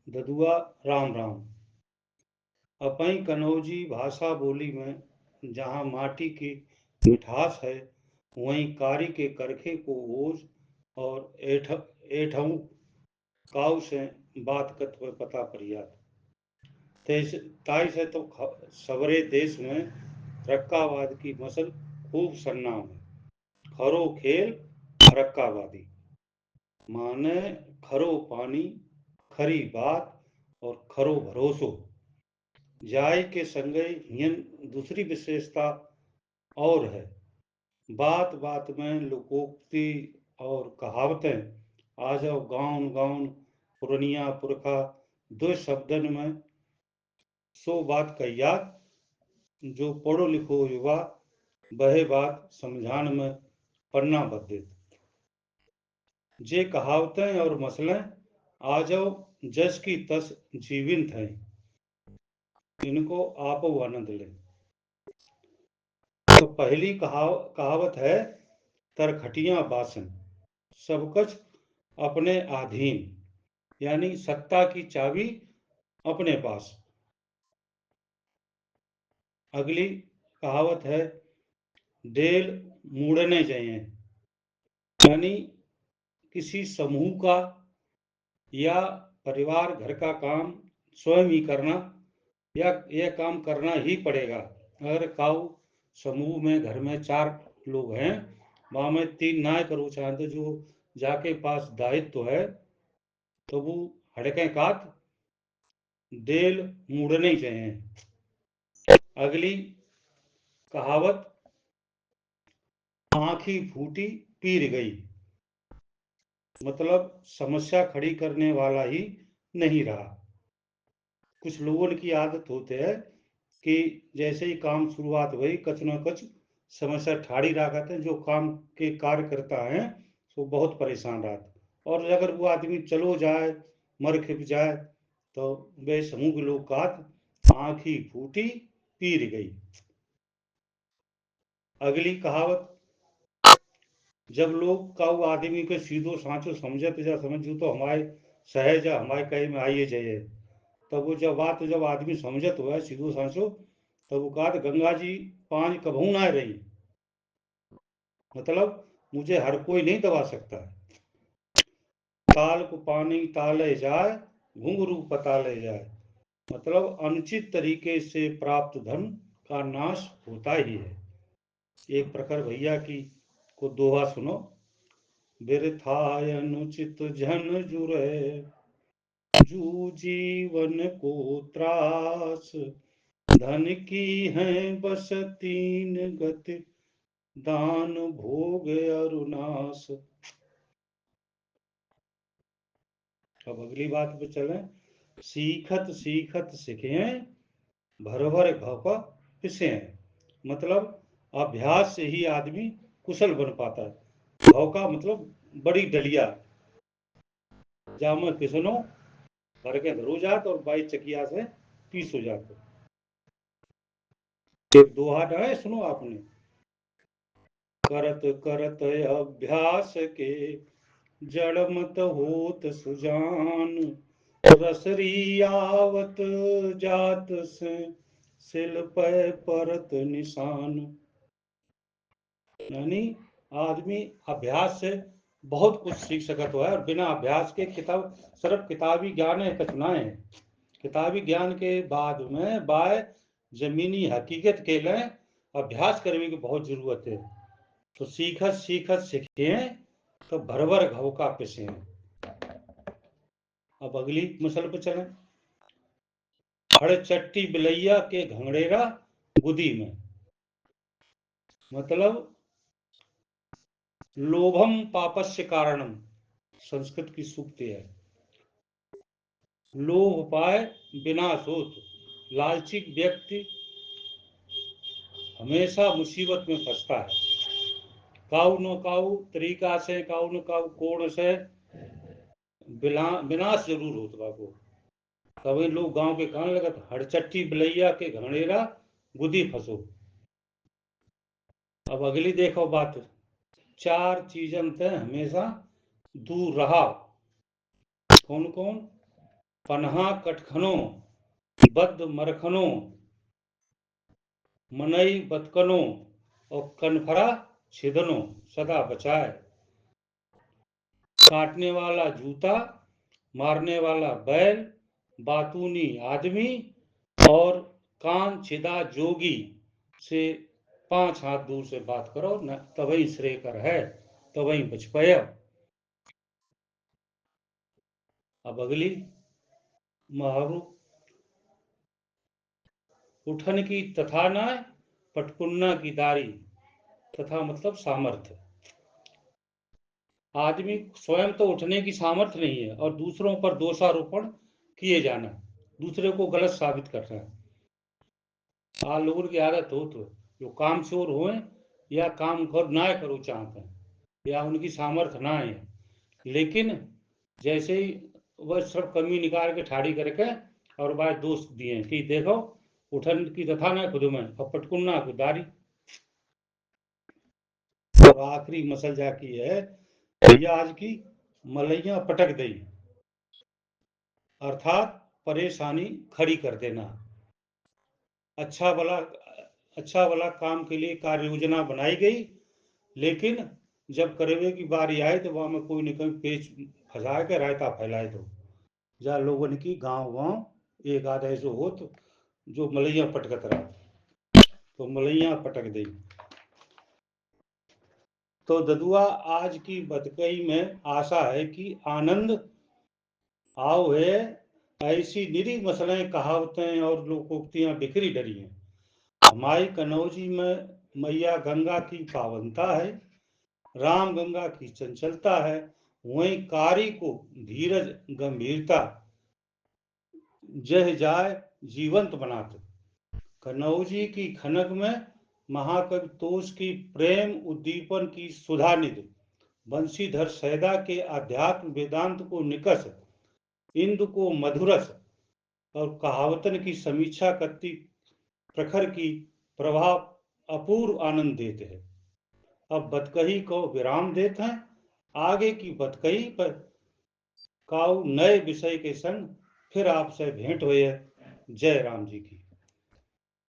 ददुआ राम राम। अपनी कनौजी भाषा बोली में जहाँ माटी की मिठास है, वहीं कारी के करखे को ओज और एठऊ काऊ से बात कत में पता परियात। ताई से तो सवरे देश में रक्कावाद की मसल खूब सन्नाम है। खरो खेल रक्कावादी माने खरो पानी, खरी बात और खरो भरोसो। जाय के संगे हियन दूसरी विशेषता और है। बात बात में लोकोक्ति और कहावतें आ जाओ गाउन गाउन पुरनिया पुरखा दो शब्दन में सो बात कहियात। जो पढ़ो लिखो युवा बहे बात समझान में पन्ना बदे। जे कहावतें और मसलें आ जाओ जस की तस जीवित हैं, इनको आप आनंद लें। तो पहली कहावत है, तरखटियां बासन सब कुछ अपने अधीन, यानी सत्ता की चाबी अपने पास। अगली कहावत है, डेल मुड़ने चाहिए, यानी किसी समूह का या परिवार घर का काम स्वयं ही करना, या यह काम करना ही पड़ेगा। अगर काऊ समूह में घर में 4 लोग हैं, वहां में 3 ना करो चाहते जो जाके पास दायित्व है, तो वो हड़के कात डेल मुड़ने चाहिए। अगली कहावत, आंखी फूटी पीर गई, मतलब समस्या खड़ी करने वाला ही नहीं रहा। कुछ लोगों की आदत होते है कि जैसे ही काम शुरुआत हुई कुछ न कुछ समस्या ठाड़ी रखते हैं, जो काम के कार्य करता है तो बहुत परेशान रहता। और अगर वो आदमी चलो जाए, मर खिप जाए, तो वे समूह के लोग कहत आंखी फूटी पीर गई। अगली कहावत, जब लोग का आदमी के सीधो सांचो समझत जा समझू तो हमारे सहज हमारे कहे में आइए जाइए। तब वो जब आदमी समझत हुआ सीधो सांचो, तब वो कहा गंगा जी पांच कभू ना रही, मतलब मुझे हर कोई नहीं दबा सकता है। ताल को पानी ताले जाए, घुंघरू पताले जाए, मतलब अनुचित तरीके से प्राप्त धन का नाश होता ही है। एक प्रकार भैया की को दोहा सुनो, बिरथाय अनुचित झन जुरे, जू जीवन को त्रास, धन की है बस 3 गति, दान भोग अरुनाश। अब अगली बात पे चले, सीखत सीखत सीखे भरभर घाव का पिसे हैं, मतलब अभ्यास से ही आदमी कुशल बन पाता है। घाव का मतलब बड़ी डलिया, जाम पिसनो भर के धरो जात और 22 चकिया से पीस हो जाते। एक दोहा है, सुनो आपने, करत करत अभ्यास के जड़ मत होत सुजान, रसरी आवत जात से सिल पे परत निशान। यानी आदमी अभ्यास से बहुत कुछ सीख सकता है, और बिना अभ्यास के किताब सिर्फ किताबी ज्ञान है कचना है। किताबी ज्ञान के बाद में बाय जमीनी हकीकत के लिए अभ्यास करने की बहुत जरूरत है। तो सीखत सीखत सीखे तो भरभर घाव का पिसे। अब अगली मसल पर चले, हड़चट्टी बिलैया के घंगड़ेरा गुदी में, मतलब लोभम पापस्य कारणम, संस्कृत की सूक्ति है। लोभ पाए विनाश होत, लालची व्यक्ति हमेशा मुसीबत में फंसता है। काऊ न काऊ तरीका से, काऊ न काऊ कोण से विनाश जरूर होता बाबू। कभी लोग गांव के कहने लगे, हड़चट्टी बिलैया के घनेरा गुदी फंसो। अब अगली देखो बात, 4 चीजन थे हमेशा दूर रहा। कौन कौन? पन्हा कटखनो बद्ध मरखनो मनई बतकनो और कनफरा छिदनो सदा बचाए। काटने वाला जूता, मारने वाला बैल, बातूनी आदमी और कान छिदा जोगी से 5 हाथ दूर से बात करो न, तभी श्रेय कर है, तभी बच पाए। अब अगली महावरू, उठन की तथा न पटकुन्ना की दारी, तथा मतलब सामर्थ्य। आदमी स्वयं तो उठने की सामर्थ्य नहीं है और दूसरों पर दोषारोपण किए जाना, दूसरे को गलत साबित करना है। आज लोगों की आदत हो तो जो काम चोर हो या काम कर ना करो चाहते हैं या उनकी सामर्थ्य ना है, लेकिन जैसे ही वह सब कमी निकाल के ठाड़ी करके और बाद दोष दिए कि देखो उठन की तथा ना खुद में और पटकुन्ना खुदारी। और आखिरी मसल जाकी है भैया आज की मलैया पटक दी, अर्थात परेशानी खड़ी कर देना। अच्छा भला काम के लिए कार्य योजना बनाई गई, लेकिन जब करवे की बारी आई तो वहां में कोई न कोई पेच फंसा के रायता फैलाए दो, जा लोगों की गांव एक आध ऐसे हो तो जो मलैया पटकत रहा, तो मलैया पटक दी। तो ददुआ आज की बतकई में आशा है कि आनंद आओ है। ऐसी निरी मसलें कहावतें और लोकोक्तियां बिखरी डरी हैं। हमारी कनौजी में मैया गंगा की पावनता है, राम गंगा की चंचलता है, वहीं कारी को धीरज गंभीरता जह जाए जीवंत बनाते। कनौजी की खनक में महाकवि तोष की प्रेम उद्दीपन की सुधा निधि, बंशीधर सैदा के अध्यात्म वेदांत को निकस, इंदु को मधुरस और कहावतन की समीक्षा करती प्रखर की प्रभाव अपूर्व आनंद देते हैं। अब बतकही को विराम देते हैं, आगे की बतकही पर काऊ नए विषय के संग फिर आपसे भेंट हुई है। जय राम जी की।